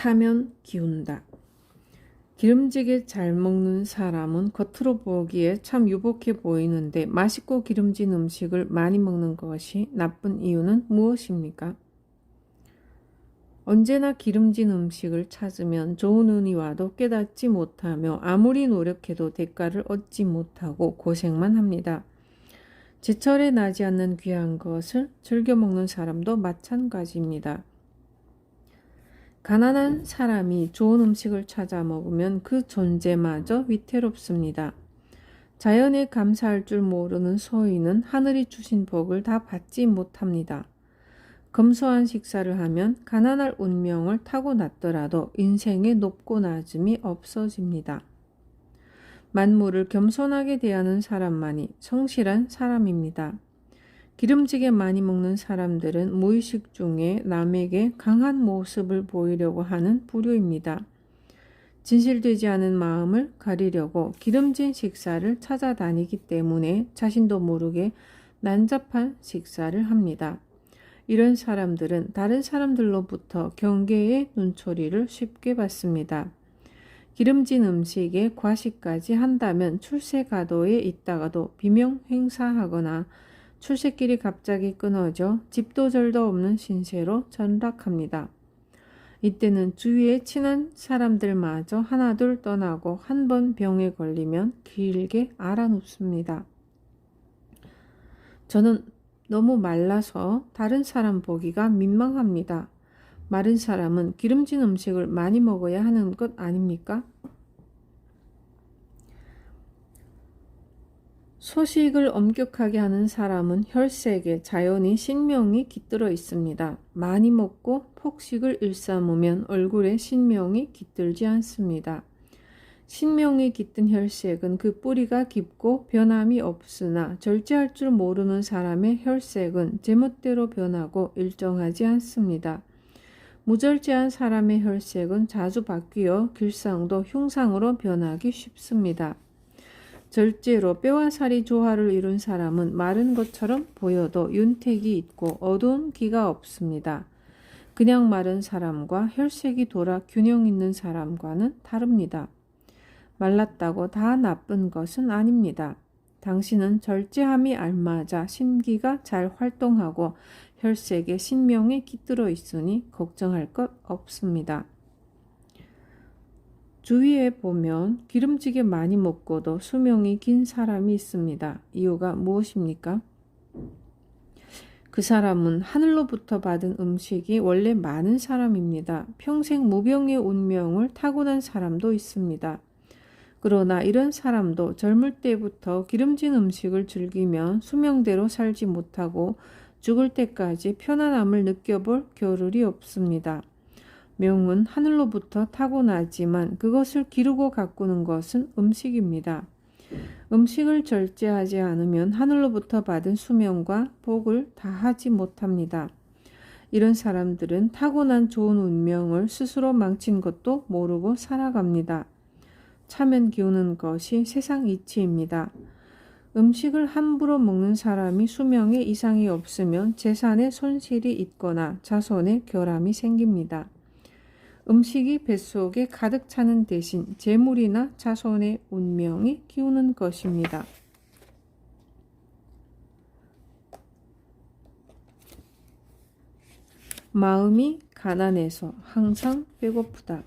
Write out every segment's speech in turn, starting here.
차면 기운다. 기름지게 잘 먹는 사람은 겉으로 보기에 참 유복해 보이는데 맛있고 기름진 음식을 많이 먹는 것이 나쁜 이유는 무엇입니까? 언제나 기름진 음식을 찾으면 좋은 운이 와도 깨닫지 못하며 아무리 노력해도 대가를 얻지 못하고 고생만 합니다. 제철에 나지 않는 귀한 것을 즐겨 먹는 사람도 마찬가지입니다. 가난한 사람이 좋은 음식을 찾아 먹으면 그 존재마저 위태롭습니다. 자연에 감사할 줄 모르는 소인은 하늘이 주신 복을 다 받지 못합니다. 검소한 식사를 하면 가난할 운명을 타고났더라도 인생의 높고 낮음이 없어집니다. 만물을 겸손하게 대하는 사람만이 성실한 사람입니다. 기름지게 많이 먹는 사람들은 무의식 중에 남에게 강한 모습을 보이려고 하는 부류입니다. 진실되지 않은 마음을 가리려고 기름진 식사를 찾아다니기 때문에 자신도 모르게 난잡한 식사를 합니다. 이런 사람들은 다른 사람들로부터 경계의 눈초리를 쉽게 받습니다. 기름진 음식에 과식까지 한다면 출세가도에 있다가도 비명 행사하거나 출세길이 갑자기 끊어져 집도 절도 없는 신세로 전락합니다. 이때는 주위에 친한 사람들마저 하나둘 떠나고 한 번 병에 걸리면 길게 앓아눕습니다. 저는 너무 말라서 다른 사람 보기가 민망합니다. 마른 사람은 기름진 음식을 많이 먹어야 하는 것 아닙니까? 소식을 엄격하게 하는 사람은 혈색에 자연히 신명이 깃들어 있습니다. 많이 먹고 폭식을 일삼으면 얼굴에 신명이 깃들지 않습니다. 신명이 깃든 혈색은 그 뿌리가 깊고 변함이 없으나 절제할 줄 모르는 사람의 혈색은 제멋대로 변하고 일정하지 않습니다. 무절제한 사람의 혈색은 자주 바뀌어 길상도 흉상으로 변하기 쉽습니다. 절제로 뼈와 살이 조화를 이룬 사람은 마른 것처럼 보여도 윤택이 있고 어두운 기가 없습니다. 그냥 마른 사람과 혈색이 돌아 균형 있는 사람과는 다릅니다. 말랐다고 다 나쁜 것은 아닙니다. 당신은 절제함이 알맞아 신기가 잘 활동하고 혈색에 신명이 깃들어 있으니 걱정할 것 없습니다. 주위에 보면 기름지게 많이 먹고도 수명이 긴 사람이 있습니다. 이유가 무엇입니까? 그 사람은 하늘로부터 받은 음식이 원래 많은 사람입니다. 평생 무병의 운명을 타고난 사람도 있습니다. 그러나 이런 사람도 젊을 때부터 기름진 음식을 즐기면 수명대로 살지 못하고 죽을 때까지 편안함을 느껴볼 겨를이 없습니다. 명은 하늘로부터 타고나지만 그것을 기르고 가꾸는 것은 음식입니다. 음식을 절제하지 않으면 하늘로부터 받은 수명과 복을 다하지 못합니다. 이런 사람들은 타고난 좋은 운명을 스스로 망친 것도 모르고 살아갑니다. 차면 기우는 것이 세상 이치입니다. 음식을 함부로 먹는 사람이 수명에 이상이 없으면 재산에 손실이 있거나 자손에 결함이 생깁니다. 음식이 뱃속에 가득 차는 대신 재물이나 자손의 운명이 기우는 것입니다. 마음이 가난해서 항상 배고프다.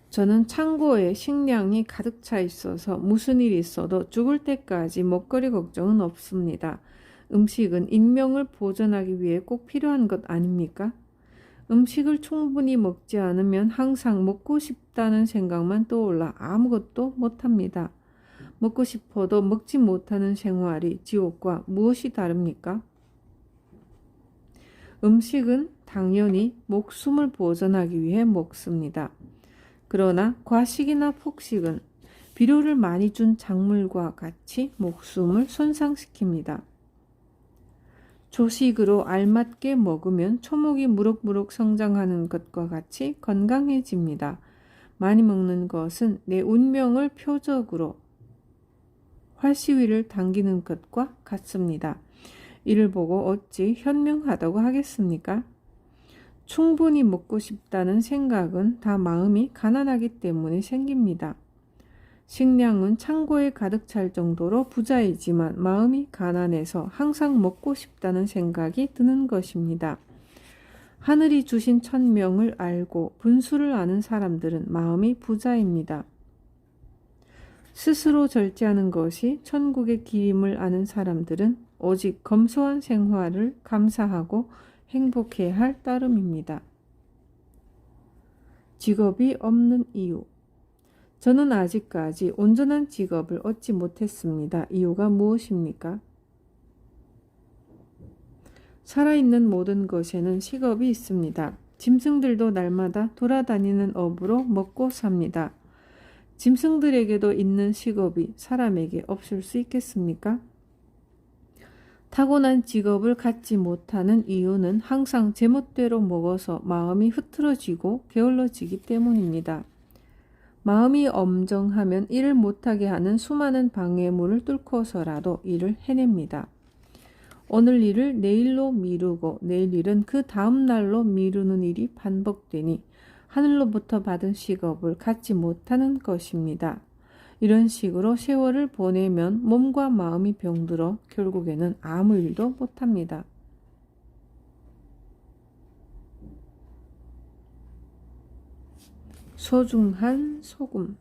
저는 창고에 식량이 가득 차 있어서 무슨 일이 있어도 죽을 때까지 먹거리 걱정은 없습니다. 음식은 인명을 보존하기 위해 꼭 필요한 것 아닙니까? 음식을 충분히 먹지 않으면 항상 먹고 싶다는 생각만 떠올라 아무것도 못합니다. 먹고 싶어도 먹지 못하는 생활이 지옥과 무엇이 다릅니까? 음식은 당연히 목숨을 보존하기 위해 먹습니다. 그러나 과식이나 폭식은 비료를 많이 준 작물과 같이 목숨을 손상시킵니다. 조식으로 알맞게 먹으면 초목이 무럭무럭 성장하는 것과 같이 건강해집니다. 많이 먹는 것은 내 운명을 표적으로 활시위를 당기는 것과 같습니다. 이를 보고 어찌 현명하다고 하겠습니까? 충분히 먹고 싶다는 생각은 다 마음이 가난하기 때문에 생깁니다. 식량은 창고에 가득 찰 정도로 부자이지만 마음이 가난해서 항상 먹고 싶다는 생각이 드는 것입니다. 하늘이 주신 천명을 알고 분수를 아는 사람들은 마음이 부자입니다. 스스로 절제하는 것이 천국의 길임을 아는 사람들은 오직 검소한 생활을 감사하고 행복해야 할 따름입니다. 직업이 없는 이유. 저는 아직까지 온전한 직업을 얻지 못했습니다. 이유가 무엇입니까? 살아있는 모든 것에는 식업이 있습니다. 짐승들도 날마다 돌아다니는 업으로 먹고 삽니다. 짐승들에게도 있는 식업이 사람에게 없을 수 있겠습니까? 타고난 직업을 갖지 못하는 이유는 항상 제멋대로 먹어서 마음이 흐트러지고 게을러지기 때문입니다. 마음이 엄정하면 일을 못하게 하는 수많은 방해물을 뚫고서라도 일을 해냅니다. 오늘 일을 내일로 미루고 내일 일은 그 다음 날로 미루는 일이 반복되니 하늘로부터 받은 식업을 갖지 못하는 것입니다. 이런 식으로 세월을 보내면 몸과 마음이 병들어 결국에는 아무 일도 못합니다. 소중한 소금.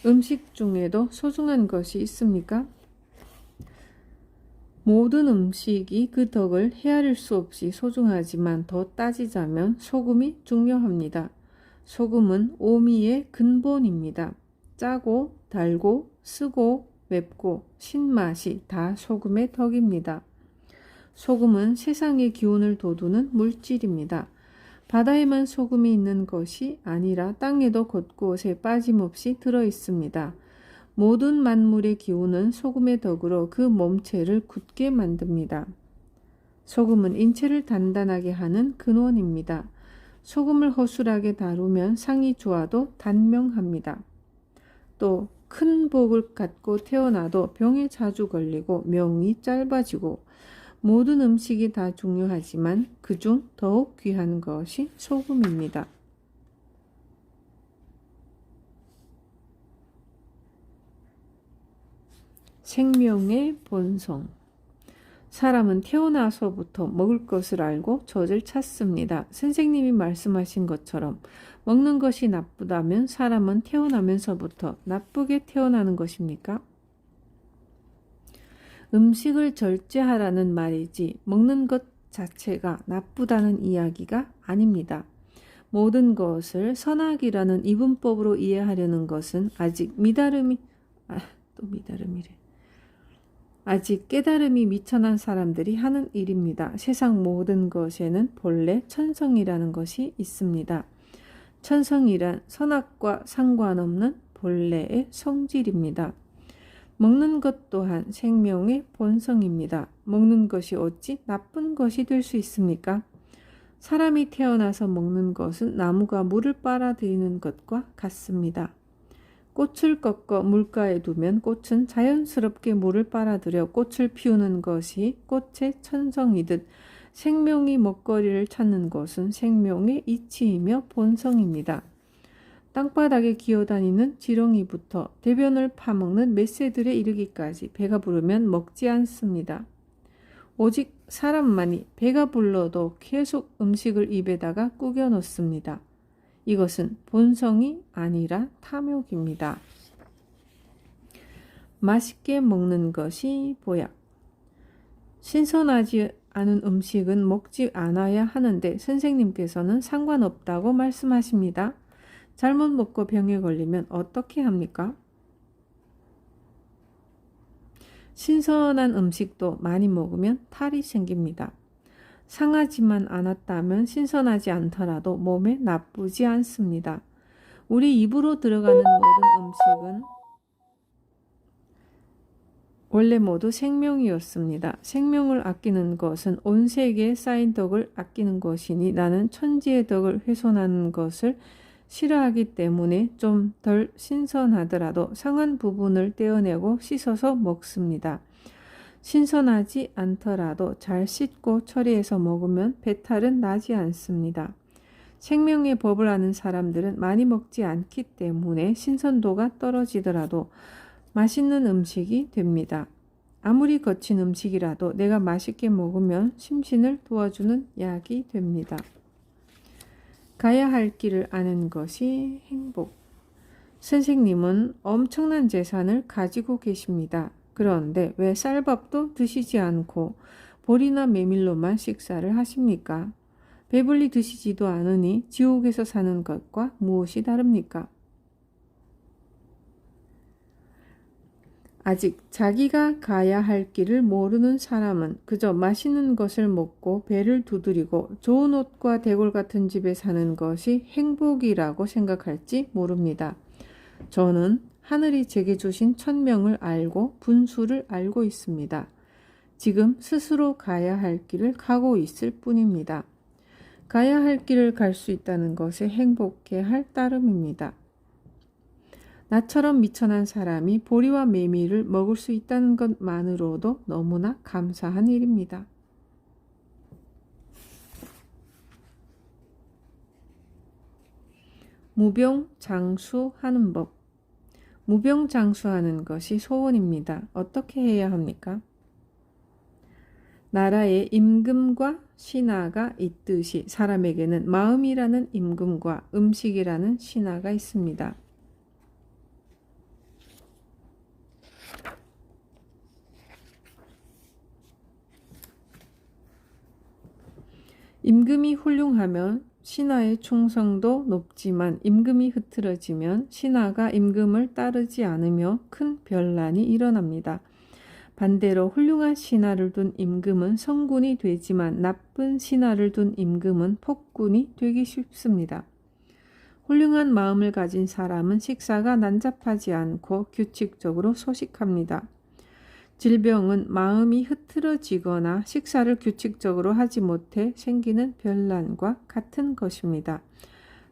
음식 중에도 소중한 것이 있습니까? 모든 음식이 그 덕을 헤아릴 수 없이 소중하지만 더 따지자면 소금이 중요합니다. 소금은 오미의 근본입니다. 짜고 달고 쓰고 맵고 신맛이 다 소금의 덕입니다. 소금은 세상의 기운을 돋우는 물질입니다. 바다에만 소금이 있는 것이 아니라 땅에도 곳곳에 빠짐없이 들어 있습니다. 모든 만물의 기운은 소금의 덕으로 그 몸체를 굳게 만듭니다. 소금은 인체를 단단하게 하는 근원입니다. 소금을 허술하게 다루면 상이 좋아도 단명합니다. 또 큰 복을 갖고 태어나도 병에 자주 걸리고 명이 짧아지고 모든 음식이 다 중요하지만 그중 더욱 귀한 것이 소금입니다. 생명의 본성. 사람은 태어나서부터 먹을 것을 알고 젖을 찾습니다. 선생님이 말씀하신 것처럼 먹는 것이 나쁘다면 사람은 태어나면서부터 나쁘게 태어나는 것입니까? 음식을 절제하라는 말이지 먹는 것 자체가 나쁘다는 이야기가 아닙니다. 모든 것을 선악이라는 이분법으로 이해하려는 것은 아직 아직 깨달음이 미천한 사람들이 하는 일입니다. 세상 모든 것에는 본래 천성이라는 것이 있습니다. 천성이란 선악과 상관없는 본래의 성질입니다. 먹는 것 또한 생명의 본성입니다. 먹는 것이 어찌 나쁜 것이 될 수 있습니까? 사람이 태어나서 먹는 것은 나무가 물을 빨아들이는 것과 같습니다. 꽃을 꺾어 물가에 두면 꽃은 자연스럽게 물을 빨아들여 꽃을 피우는 것이 꽃의 천성이듯 생명이 먹거리를 찾는 것은 생명의 이치이며 본성입니다. 땅바닥에 기어다니는 지렁이부터 대변을 파먹는 맷새들에 이르기까지 배가 부르면 먹지 않습니다. 오직 사람만이 배가 불러도 계속 음식을 입에다가 꾸겨 넣습니다. 이것은 본성이 아니라 탐욕입니다. 맛있게 먹는 것이 보약. 신선하지 않은 음식은 먹지 않아야 하는데 선생님께서는 상관없다고 말씀하십니다. 잘못 먹고 병에 걸리면 어떻게 합니까? 신선한 음식도 많이 먹으면 탈이 생깁니다. 상하지만 않았다면 신선하지 않더라도 몸에 나쁘지 않습니다. 우리 입으로 들어가는 모든 음식은 원래 모두 생명이었습니다. 생명을 아끼는 것은 온 세계에 쌓인 덕을 아끼는 것이니 나는 천지의 덕을 훼손하는 것을 싫어하기 때문에 좀 덜 신선하더라도 상한 부분을 떼어내고 씻어서 먹습니다. 신선하지 않더라도 잘 씻고 처리해서 먹으면 배탈은 나지 않습니다. 생명의 법을 아는 사람들은 많이 먹지 않기 때문에 신선도가 떨어지더라도 맛있는 음식이 됩니다. 아무리 거친 음식이라도 내가 맛있게 먹으면 심신을 도와주는 약이 됩니다. 가야 할 길을 아는 것이 행복. 선생님은 엄청난 재산을 가지고 계십니다. 그런데 왜 쌀밥도 드시지 않고 보리나 메밀로만 식사를 하십니까? 배불리 드시지도 않으니 지옥에서 사는 것과 무엇이 다릅니까? 아직 자기가 가야 할 길을 모르는 사람은 그저 맛있는 것을 먹고 배를 두드리고 좋은 옷과 대골 같은 집에 사는 것이 행복이라고 생각할지 모릅니다. 저는 하늘이 제게 주신 천명을 알고 분수를 알고 있습니다. 지금 스스로 가야 할 길을 가고 있을 뿐입니다. 가야 할 길을 갈 수 있다는 것에 행복해 할 따름입니다. 나처럼 미천한 사람이 보리와 메밀을 먹을 수 있다는 것만으로도 너무나 감사한 일입니다. 무병장수하는 법. 무병장수하는 것이 소원입니다. 어떻게 해야 합니까? 나라에 임금과 신하가 있듯이 사람에게는 마음이라는 임금과 음식이라는 신하가 있습니다. 임금이 훌륭하면 신하의 충성도 높지만 임금이 흐트러지면 신하가 임금을 따르지 않으며 큰 변란이 일어납니다. 반대로 훌륭한 신하를 둔 임금은 성군이 되지만 나쁜 신하를 둔 임금은 폭군이 되기 쉽습니다. 훌륭한 마음을 가진 사람은 식사가 난잡하지 않고 규칙적으로 소식합니다. 질병은 마음이 흐트러지거나 식사를 규칙적으로 하지 못해 생기는 변란과 같은 것입니다.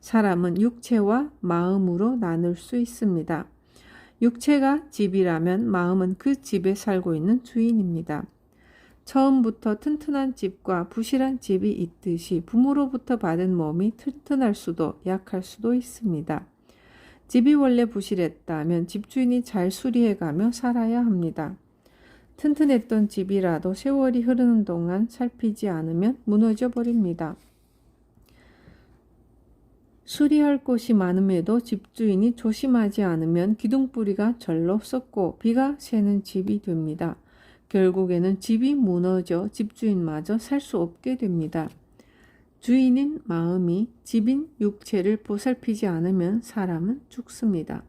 사람은 육체와 마음으로 나눌 수 있습니다. 육체가 집이라면 마음은 그 집에 살고 있는 주인입니다. 처음부터 튼튼한 집과 부실한 집이 있듯이 부모로부터 받은 몸이 튼튼할 수도 약할 수도 있습니다. 집이 원래 부실했다면 집주인이 잘 수리해가며 살아야 합니다. 튼튼했던 집이라도 세월이 흐르는 동안 살피지 않으면 무너져 버립니다. 수리할 곳이 많음에도 집주인이 조심하지 않으면 기둥뿌리가 절로 썩고 비가 새는 집이 됩니다. 결국에는 집이 무너져 집주인마저 살 수 없게 됩니다. 주인인 마음이 집인 육체를 보살피지 않으면 사람은 죽습니다.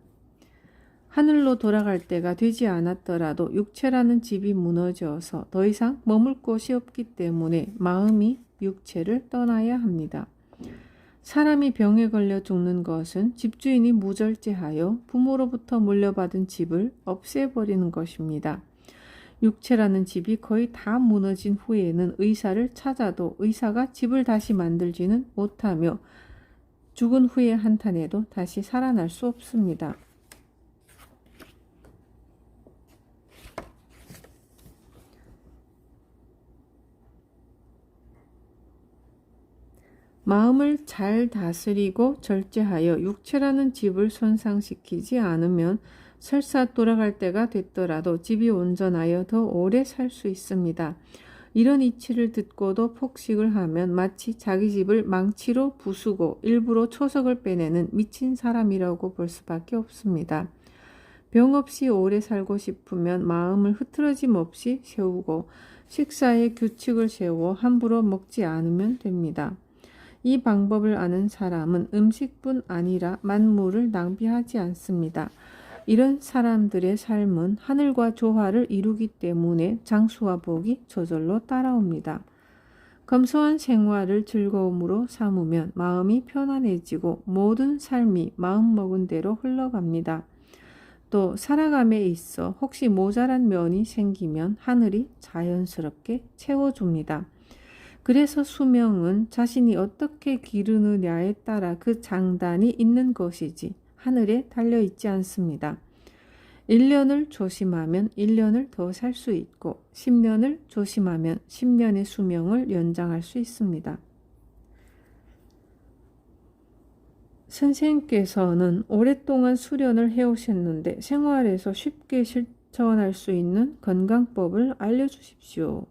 하늘로 돌아갈 때가 되지 않았더라도 육체라는 집이 무너져서 더 이상 머물 곳이 없기 때문에 마음이 육체를 떠나야 합니다. 사람이 병에 걸려 죽는 것은 집주인이 무절제하여 부모로부터 물려받은 집을 없애버리는 것입니다. 육체라는 집이 거의 다 무너진 후에는 의사를 찾아도 의사가 집을 다시 만들지는 못하며 죽은 후의 한탄에도 다시 살아날 수 없습니다. 마음을 잘 다스리고 절제하여 육체라는 집을 손상시키지 않으면 설사 돌아갈 때가 됐더라도 집이 온전하여 더 오래 살 수 있습니다. 이런 이치를 듣고도 폭식을 하면 마치 자기 집을 망치로 부수고 일부러 초석을 빼내는 미친 사람이라고 볼 수밖에 없습니다. 병 없이 오래 살고 싶으면 마음을 흐트러짐 없이 세우고 식사에 규칙을 세워 함부로 먹지 않으면 됩니다. 이 방법을 아는 사람은 음식뿐 아니라 만물을 낭비하지 않습니다. 이런 사람들의 삶은 하늘과 조화를 이루기 때문에 장수와 복이 저절로 따라옵니다. 검소한 생활을 즐거움으로 삼으면 마음이 편안해지고 모든 삶이 마음먹은 대로 흘러갑니다. 또 살아감에 있어 혹시 모자란 면이 생기면 하늘이 자연스럽게 채워줍니다. 그래서 수명은 자신이 어떻게 기르느냐에 따라 그 장단이 있는 것이지 하늘에 달려있지 않습니다. 1년을 조심하면 1년을 더 살 수 있고 10년을 조심하면 10년의 수명을 연장할 수 있습니다. 선생님께서는 오랫동안 수련을 해오셨는데 생활에서 쉽게 실천할 수 있는 건강법을 알려주십시오.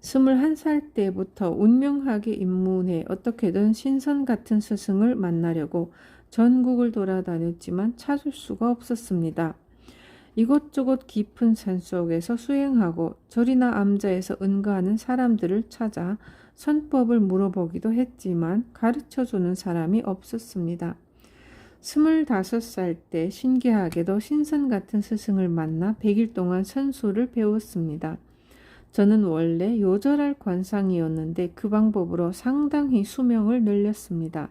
21살 때부터 운명하게 입문해 어떻게든 신선 같은 스승을 만나려고 전국을 돌아다녔지만 찾을 수가 없었습니다. 이곳저곳 깊은 산속에서 수행하고 절이나 암자에서 은거하는 사람들을 찾아 선법을 물어보기도 했지만 가르쳐주는 사람이 없었습니다. 25살 때 신기하게도 신선 같은 스승을 만나 100일 동안 선수를 배웠습니다. 저는 원래 요절할 관상이었는데 그 방법으로 상당히 수명을 늘렸습니다.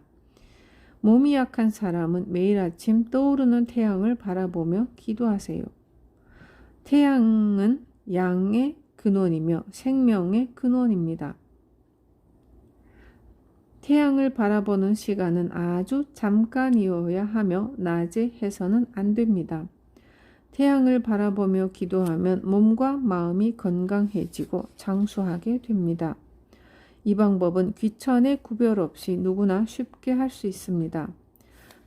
몸이 약한 사람은 매일 아침 떠오르는 태양을 바라보며 기도하세요. 태양은 양의 근원이며 생명의 근원입니다. 태양을 바라보는 시간은 아주 잠깐이어야 하며 낮에 해서는 안 됩니다. 태양을 바라보며 기도하면 몸과 마음이 건강해지고 장수하게 됩니다. 이 방법은 귀천의 구별 없이 누구나 쉽게 할 수 있습니다.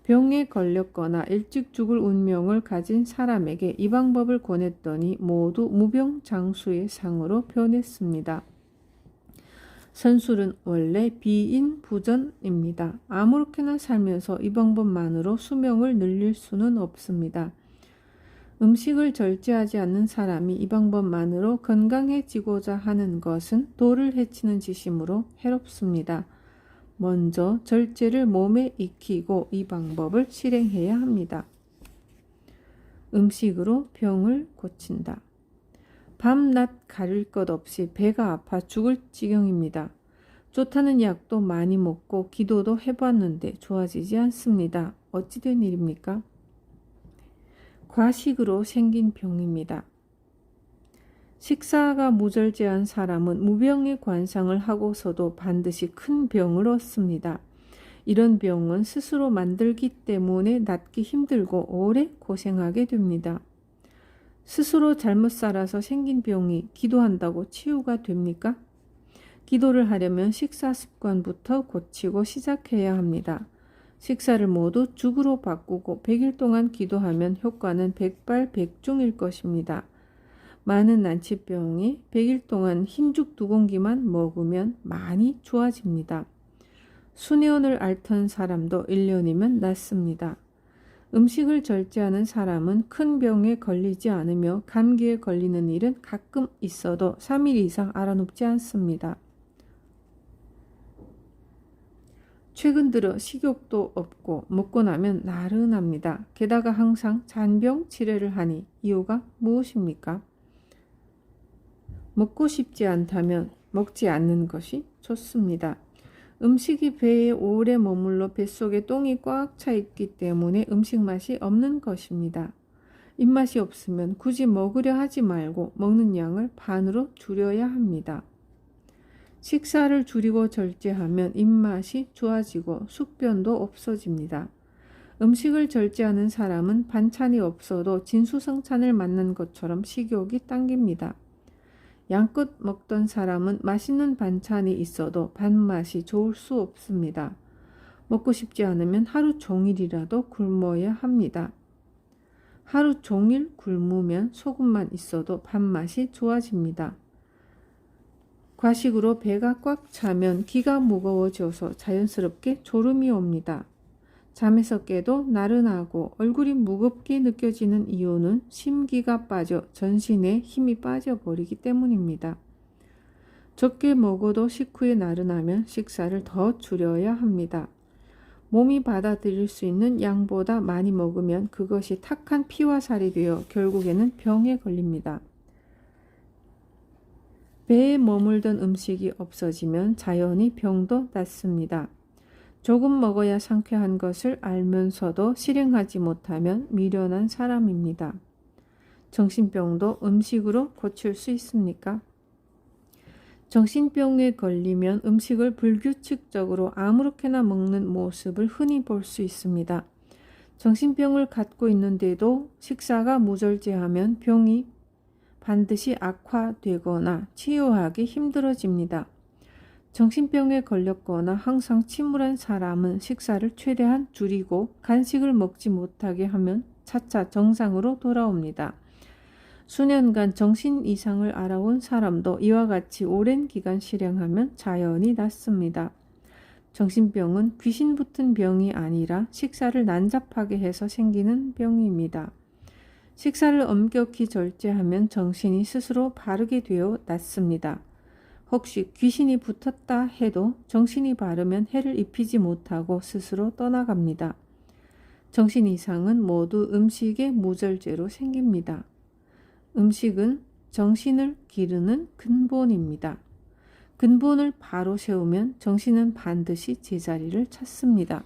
병에 걸렸거나 일찍 죽을 운명을 가진 사람에게 이 방법을 권했더니 모두 무병장수의 상으로 변했습니다. 선술은 원래 비인부전입니다. 아무렇게나 살면서 이 방법만으로 수명을 늘릴 수는 없습니다. 음식을 절제하지 않는 사람이 이 방법만으로 건강해지고자 하는 것은 도를 해치는 짓이므로 해롭습니다. 먼저 절제를 몸에 익히고 이 방법을 실행해야 합니다. 음식으로 병을 고친다. 밤낮 가릴 것 없이 배가 아파 죽을 지경입니다. 좋다는 약도 많이 먹고 기도도 해봤는데 좋아지지 않습니다. 어찌 된 일입니까? 과식으로 생긴 병입니다. 식사가 무절제한 사람은 무병의 관상을 하고서도 반드시 큰 병을 얻습니다. 이런 병은 스스로 만들기 때문에 낫기 힘들고 오래 고생하게 됩니다. 스스로 잘못 살아서 생긴 병이 기도한다고 치유가 됩니까? 기도를 하려면 식사 습관부터 고치고 시작해야 합니다. 식사를 모두 죽으로 바꾸고 100일 동안 기도하면 효과는 백발백중일 것입니다. 많은 난치병이 100일 동안 흰죽 2공기만 먹으면 많이 좋아집니다. 수년을 앓던 사람도 1년이면 낫습니다. 음식을 절제하는 사람은 큰 병에 걸리지 않으며 감기에 걸리는 일은 가끔 있어도 3일 이상 앓아눕지 않습니다. 최근 들어 식욕도 없고 먹고 나면 나른합니다. 게다가 항상 잔병 치레를 하니 이유가 무엇입니까? 먹고 싶지 않다면 먹지 않는 것이 좋습니다. 음식이 배에 오래 머물러 뱃속에 똥이 꽉 차 있기 때문에 음식 맛이 없는 것입니다. 입맛이 없으면 굳이 먹으려 하지 말고 먹는 양을 반으로 줄여야 합니다. 식사를 줄이고 절제하면 입맛이 좋아지고 숙변도 없어집니다. 음식을 절제하는 사람은 반찬이 없어도 진수성찬을 맞는 것처럼 식욕이 당깁니다. 양껏 먹던 사람은 맛있는 반찬이 있어도 밥맛이 좋을 수 없습니다. 먹고 싶지 않으면 하루 종일이라도 굶어야 합니다. 하루 종일 굶으면 소금만 있어도 밥맛이 좋아집니다. 과식으로 배가 꽉 차면 기가 무거워져서 자연스럽게 졸음이 옵니다. 잠에서 깨도 나른하고 얼굴이 무겁게 느껴지는 이유는 심기가 빠져 전신에 힘이 빠져버리기 때문입니다. 적게 먹어도 식후에 나른하면 식사를 더 줄여야 합니다. 몸이 받아들일 수 있는 양보다 많이 먹으면 그것이 탁한 피와 살이 되어 결국에는 병에 걸립니다. 배에 머물던 음식이 없어지면 자연히 병도 낫습니다. 조금 먹어야 상쾌한 것을 알면서도 실행하지 못하면 미련한 사람입니다. 정신병도 음식으로 고칠 수 있습니까? 정신병에 걸리면 음식을 불규칙적으로 아무렇게나 먹는 모습을 흔히 볼 수 있습니다. 정신병을 갖고 있는데도 식사가 무절제하면 병이 반드시 악화되거나 치유하기 힘들어집니다. 정신병에 걸렸거나 항상 침울한 사람은 식사를 최대한 줄이고 간식을 먹지 못하게 하면 차차 정상으로 돌아옵니다. 수년간 정신 이상을 알아온 사람도 이와 같이 오랜 기간 실행하면 자연히 낫습니다. 정신병은 귀신 붙은 병이 아니라 식사를 난잡하게 해서 생기는 병입니다. 식사를 엄격히 절제하면 정신이 스스로 바르게 되어 낫습니다. 혹시 귀신이 붙었다 해도 정신이 바르면 해를 입히지 못하고 스스로 떠나갑니다. 정신 이상은 모두 음식의 무절제로 생깁니다. 음식은 정신을 기르는 근본입니다. 근본을 바로 세우면 정신은 반드시 제자리를 찾습니다.